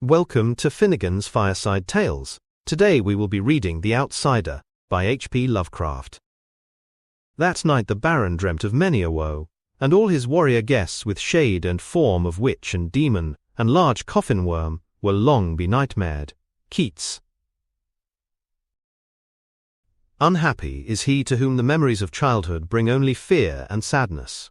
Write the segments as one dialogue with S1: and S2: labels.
S1: Welcome to Finnegan's Fireside Tales. Today we will be reading The Outsider by H.P. Lovecraft. That night the Baron dreamt of many a woe, and all his warrior guests with shade and form of witch and demon and large coffin worm will long be nightmared. Keats. Unhappy is he to whom the memories of childhood bring only fear and sadness.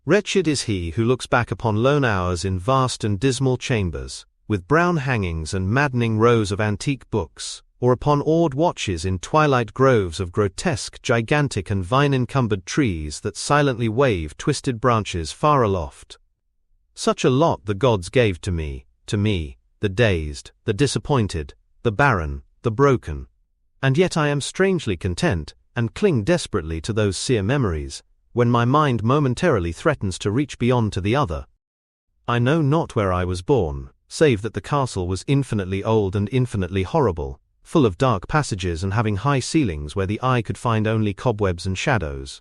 S1: Wretched is he who looks back upon lone hours in vast and dismal chambers, with brown hangings and maddening rows of antique books, or upon awed watches in twilight groves of grotesque, gigantic and vine-encumbered trees that silently wave twisted branches far aloft. Such a lot the gods gave to me, the dazed, the disappointed, the barren, the broken. And yet I am strangely content, and cling desperately to those sere memories, when my mind momentarily threatens to reach beyond to the other. I know not where I was born, save that the castle was infinitely old and infinitely horrible, full of dark passages and having high ceilings where the eye could find only cobwebs and shadows.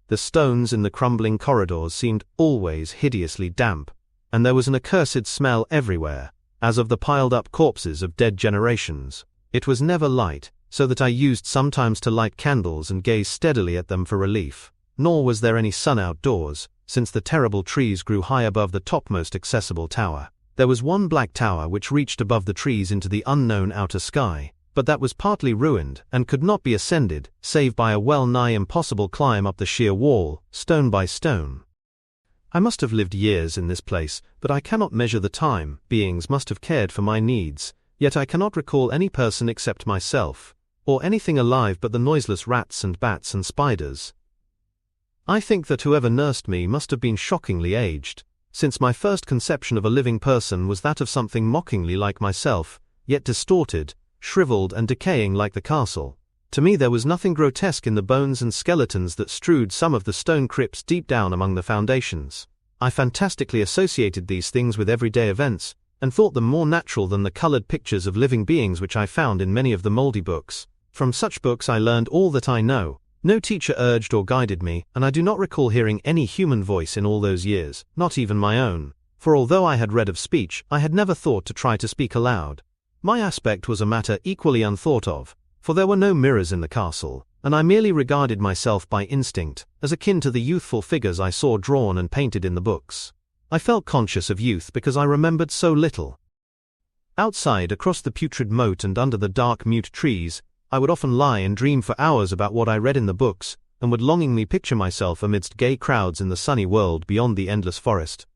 S1: The stones in the crumbling corridors seemed always hideously damp, and there was an accursed smell everywhere, as of the piled-up corpses of dead generations. It was never light, so that I used sometimes to light candles and gaze steadily at them for relief, nor was there any sun outdoors, since the terrible trees grew high above the topmost accessible tower. There was one black tower which reached above the trees into the unknown outer sky, but that was partly ruined and could not be ascended, save by a well-nigh impossible climb up the sheer wall, stone by stone. I must have lived years in this place, but I cannot measure the time. Beings must have cared for my needs, yet I cannot recall any person except myself, or anything alive but the noiseless rats and bats and spiders. I think that whoever nursed me must have been shockingly aged, since my first conception of a living person was that of something mockingly like myself, yet distorted, shriveled and decaying like the castle. To me there was nothing grotesque in the bones and skeletons that strewed some of the stone crypts deep down among the foundations. I fantastically associated these things with everyday events, and thought them more natural than the colored pictures of living beings which I found in many of the moldy books. From such books I learned all that I know. No teacher urged or guided me, and I do not recall hearing any human voice in all those years, not even my own, for although I had read of speech, I had never thought to try to speak aloud. My aspect was a matter equally unthought of, for there were no mirrors in the castle, and I merely regarded myself by instinct, as akin to the youthful figures I saw drawn and painted in the books. I felt conscious of youth because I remembered so little. Outside, across the putrid moat and under the dark mute trees, I would often lie and dream for hours about what I read in the books, and would longingly picture myself amidst gay crowds in the sunny world beyond the endless forest.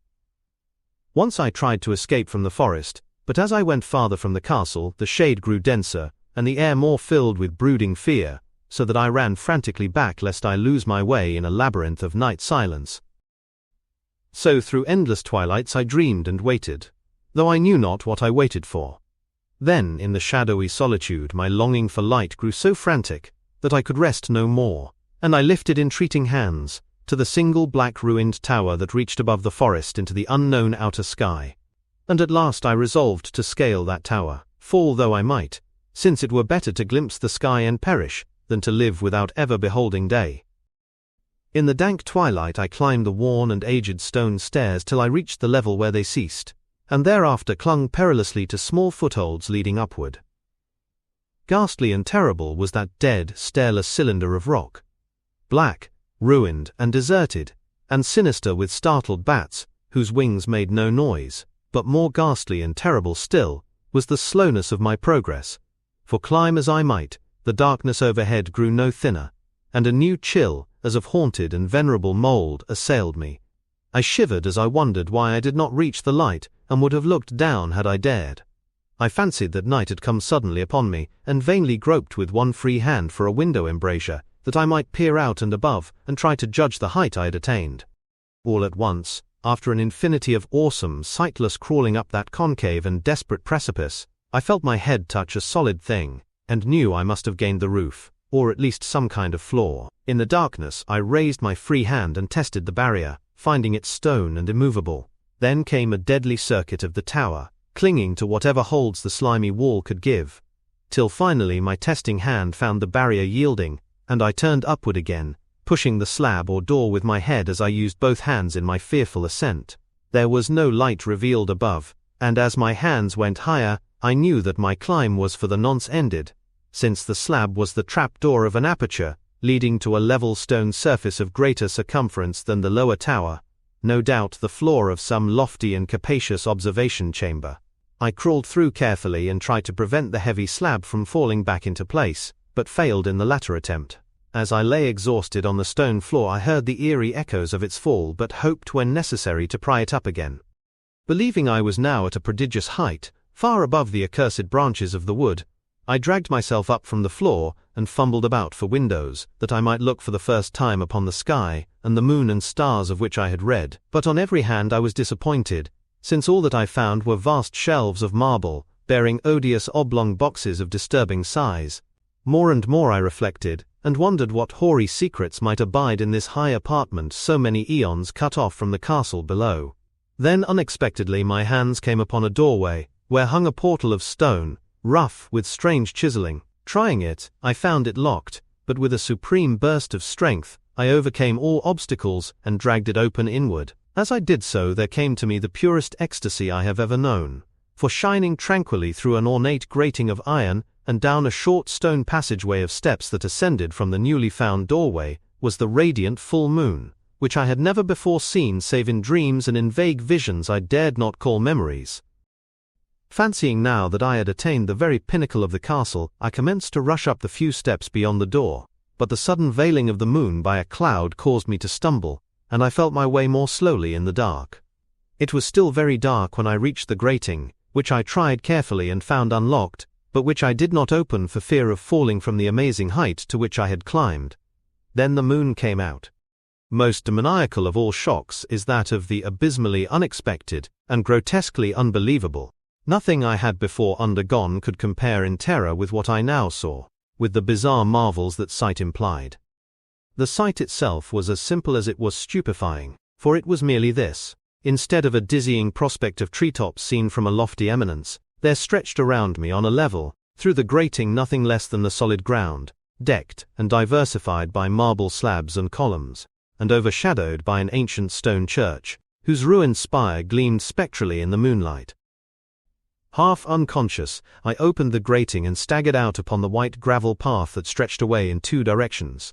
S1: Once I tried to escape from the forest, but as I went farther from the castle, the shade grew denser, and the air more filled with brooding fear, so that I ran frantically back lest I lose my way in a labyrinth of night silence. So through endless twilights I dreamed and waited, though I knew not what I waited for. Then, in the shadowy solitude, my longing for light grew so frantic that I could rest no more, and I lifted entreating hands to the single black ruined tower that reached above the forest into the unknown outer sky. And at last I resolved to scale that tower, fall though I might, since it were better to glimpse the sky and perish than to live without ever beholding day. In the dank twilight I climbed the worn and aged stone stairs till I reached the level where they ceased, and thereafter clung perilously to small footholds leading upward. Ghastly and terrible was that dead, stairless cylinder of rock. Black, ruined and deserted, and sinister with startled bats, whose wings made no noise, but more ghastly and terrible still, was the slowness of my progress, for climb as I might, the darkness overhead grew no thinner, and a new chill, as of haunted and venerable mold, assailed me. I shivered as I wondered why I did not reach the light, and would have looked down had I dared. I fancied that night had come suddenly upon me, and vainly groped with one free hand for a window embrasure, that I might peer out and above, and try to judge the height I had attained. All at once, after an infinity of awesome, sightless crawling up that concave and desperate precipice, I felt my head touch a solid thing, and knew I must have gained the roof, or at least some kind of floor. In the darkness I raised my free hand and tested the barrier, finding it stone and immovable. Then came a deadly circuit of the tower, clinging to whatever holds the slimy wall could give, till finally my testing hand found the barrier yielding, and I turned upward again, pushing the slab or door with my head as I used both hands in my fearful ascent. There was no light revealed above, and as my hands went higher, I knew that my climb was for the nonce ended, since the slab was the trapdoor of an aperture, leading to a level stone surface of greater circumference than the lower tower, no doubt the floor of some lofty and capacious observation chamber. I crawled through carefully and tried to prevent the heavy slab from falling back into place, but failed in the latter attempt. As I lay exhausted on the stone floor, I heard the eerie echoes of its fall, but hoped when necessary to pry it up again. Believing I was now at a prodigious height, far above the accursed branches of the wood, I dragged myself up from the floor and fumbled about for windows, that I might look for the first time upon the sky and the moon and stars of which I had read. But on every hand I was disappointed, since all that I found were vast shelves of marble, bearing odious oblong boxes of disturbing size. More and more I reflected, and wondered what hoary secrets might abide in this high apartment so many eons cut off from the castle below. Then unexpectedly my hands came upon a doorway, where hung a portal of stone, rough with strange chiseling. Trying it, I found it locked, but with a supreme burst of strength, I overcame all obstacles and dragged it open inward. As I did so, there came to me the purest ecstasy I have ever known, for shining tranquilly through an ornate grating of iron and down a short stone passageway of steps that ascended from the newly found doorway, was the radiant full moon, which I had never before seen save in dreams and in vague visions I dared not call memories. Fancying now that I had attained the very pinnacle of the castle, I commenced to rush up the few steps beyond the door, but the sudden veiling of the moon by a cloud caused me to stumble, and I felt my way more slowly in the dark. It was still very dark when I reached the grating, which I tried carefully and found unlocked, but which I did not open for fear of falling from the amazing height to which I had climbed. Then the moon came out. Most demoniacal of all shocks is that of the abysmally unexpected and grotesquely unbelievable. Nothing I had before undergone could compare in terror with what I now saw, with the bizarre marvels that sight implied. The sight itself was as simple as it was stupefying, for it was merely this: instead of a dizzying prospect of treetops seen from a lofty eminence, there stretched around me on a level, through the grating, nothing less than the solid ground, decked and diversified by marble slabs and columns, and overshadowed by an ancient stone church, whose ruined spire gleamed spectrally in the moonlight. Half unconscious, I opened the grating and staggered out upon the white gravel path that stretched away in two directions.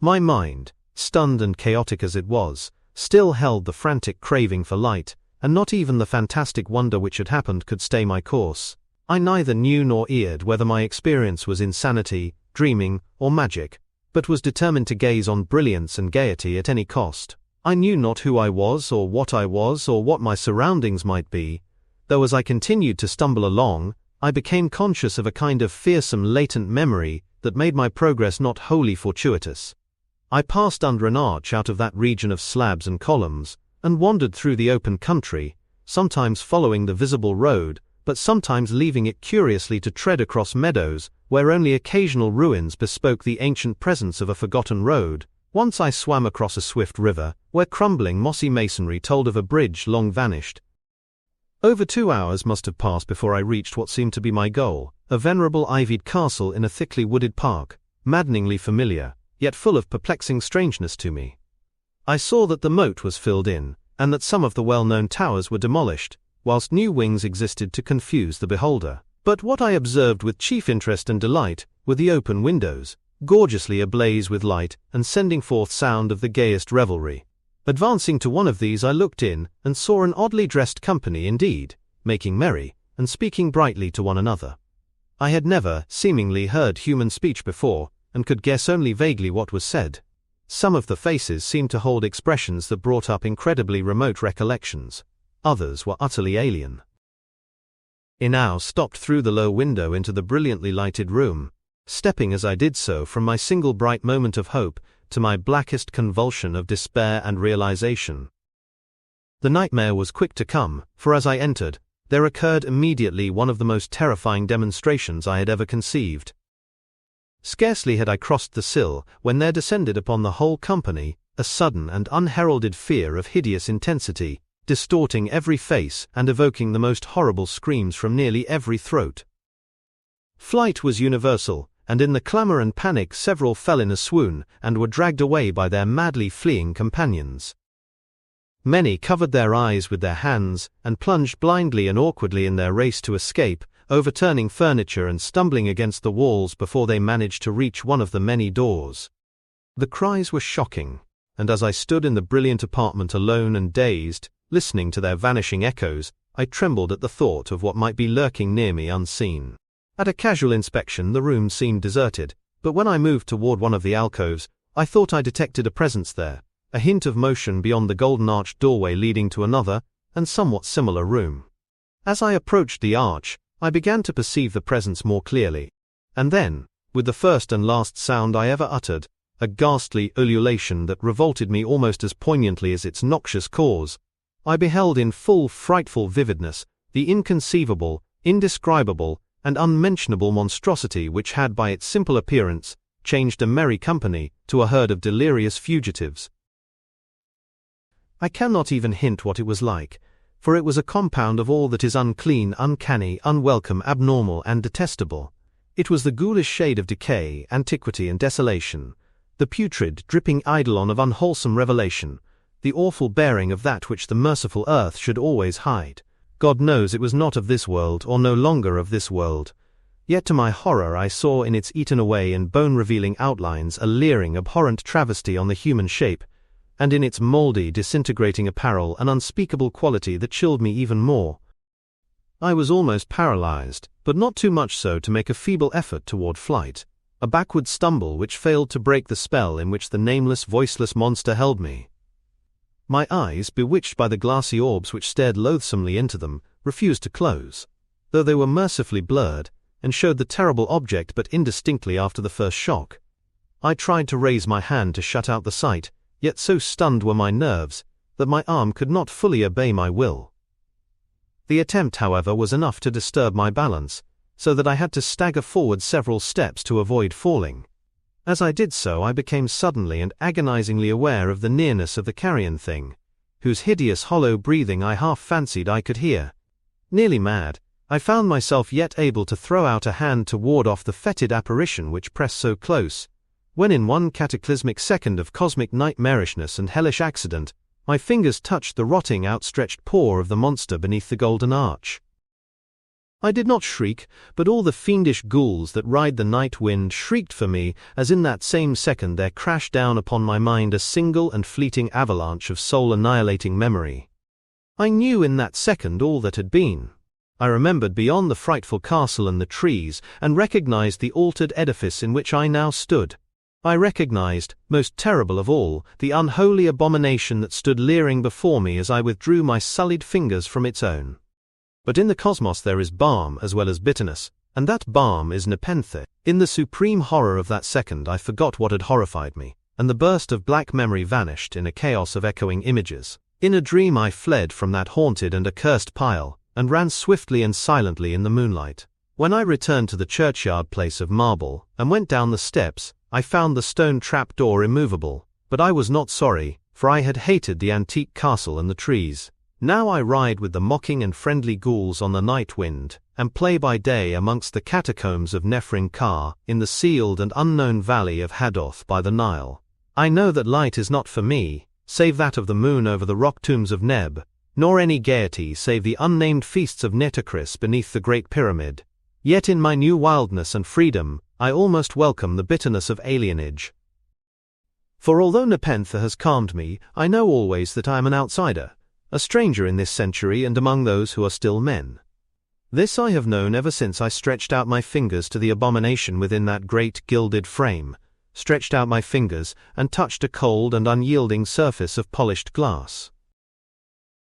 S1: My mind, stunned and chaotic as it was, still held the frantic craving for light, and not even the fantastic wonder which had happened could stay my course. I neither knew nor eared whether my experience was insanity, dreaming, or magic, but was determined to gaze on brilliance and gaiety at any cost. I knew not who I was, or what my surroundings might be, though as I continued to stumble along, I became conscious of a kind of fearsome latent memory that made my progress not wholly fortuitous. I passed under an arch out of that region of slabs and columns, and wandered through the open country, sometimes following the visible road, but sometimes leaving it curiously to tread across meadows, where only occasional ruins bespoke the ancient presence of a forgotten road. Once I swam across a swift river, where crumbling mossy masonry told of a bridge long vanished. Over 2 hours must have passed before I reached what seemed to be my goal, a venerable ivied castle in a thickly wooded park, maddeningly familiar, yet full of perplexing strangeness to me. I saw that the moat was filled in, and that some of the well-known towers were demolished, whilst new wings existed to confuse the beholder. But what I observed with chief interest and delight were the open windows, gorgeously ablaze with light and sending forth sound of the gayest revelry. Advancing to one of these, I looked in and saw an oddly dressed company indeed, making merry and speaking brightly to one another. I had never, seemingly, heard human speech before, and could guess only vaguely what was said. Some of the faces seemed to hold expressions that brought up incredibly remote recollections. Others were utterly alien. I now stopped through the low window into the brilliantly lighted room, stepping as I did so from my single bright moment of hope to my blackest convulsion of despair and realization. The nightmare was quick to come, for as I entered, there occurred immediately one of the most terrifying demonstrations I had ever conceived. Scarcely had I crossed the sill when there descended upon the whole company a sudden and unheralded fear of hideous intensity, distorting every face and evoking the most horrible screams from nearly every throat. Flight was universal, and in the clamor and panic several fell in a swoon and were dragged away by their madly fleeing companions. Many covered their eyes with their hands, and plunged blindly and awkwardly in their race to escape, overturning furniture and stumbling against the walls before they managed to reach one of the many doors. The cries were shocking, and as I stood in the brilliant apartment alone and dazed, listening to their vanishing echoes, I trembled at the thought of what might be lurking near me unseen. At a casual inspection, the room seemed deserted, but when I moved toward one of the alcoves, I thought I detected a presence there, a hint of motion beyond the golden-arched doorway leading to another, and somewhat similar room. As I approached the arch, I began to perceive the presence more clearly, and then, with the first and last sound I ever uttered, a ghastly ululation that revolted me almost as poignantly as its noxious cause, I beheld in full frightful vividness the inconceivable, indescribable, and unmentionable monstrosity which had by its simple appearance changed a merry company to a herd of delirious fugitives. I cannot even hint what it was like, for it was a compound of all that is unclean, uncanny, unwelcome, abnormal, and detestable. It was the ghoulish shade of decay, antiquity, and desolation, the putrid, dripping eidolon of unwholesome revelation, the awful bearing of that which the merciful earth should always hide. God knows it was not of this world, or no longer of this world. Yet to my horror I saw in its eaten-away and bone-revealing outlines a leering, abhorrent travesty on the human shape, and in its mouldy, disintegrating apparel an unspeakable quality that chilled me even more. I was almost paralyzed, but not too much so to make a feeble effort toward flight, a backward stumble which failed to break the spell in which the nameless, voiceless monster held me. My eyes, bewitched by the glassy orbs which stared loathsomely into them, refused to close, though they were mercifully blurred, and showed the terrible object but indistinctly after the first shock. I tried to raise my hand to shut out the sight, yet so stunned were my nerves that my arm could not fully obey my will. The attempt, however, was enough to disturb my balance, so that I had to stagger forward several steps to avoid falling. As I did so, I became suddenly and agonizingly aware of the nearness of the carrion thing, whose hideous hollow breathing I half fancied I could hear. Nearly mad, I found myself yet able to throw out a hand to ward off the fetid apparition which pressed so close, when in one cataclysmic second of cosmic nightmarishness and hellish accident, my fingers touched the rotting outstretched paw of the monster beneath the golden arch. I did not shriek, but all the fiendish ghouls that ride the night wind shrieked for me, as in that same second there crashed down upon my mind a single and fleeting avalanche of soul-annihilating memory. I knew in that second all that had been. I remembered beyond the frightful castle and the trees, and recognized the altered edifice in which I now stood. I recognized, most terrible of all, the unholy abomination that stood leering before me as I withdrew my sullied fingers from its own. But in the cosmos there is balm as well as bitterness, and that balm is nepenthe. In the supreme horror of that second I forgot what had horrified me, and the burst of black memory vanished in a chaos of echoing images. In a dream I fled from that haunted and accursed pile, and ran swiftly and silently in the moonlight. When I returned to the churchyard place of marble, and went down the steps, I found the stone trap-door immovable, but I was not sorry, for I had hated the antique castle and the trees. Now I ride with the mocking and friendly ghouls on the night wind, and play by day amongst the catacombs of Nefrin-Ka, in the sealed and unknown valley of Hadoth by the Nile. I know that light is not for me, save that of the moon over the rock tombs of Neb, nor any gaiety save the unnamed feasts of Nitocris beneath the Great Pyramid. Yet in my new wildness and freedom, I almost welcome the bitterness of alienage. For although Nepenthe has calmed me, I know always that I am an outsider, a stranger in this century and among those who are still men. This I have known ever since I stretched out my fingers to the abomination within that great gilded frame, stretched out my fingers and touched a cold and unyielding surface of polished glass.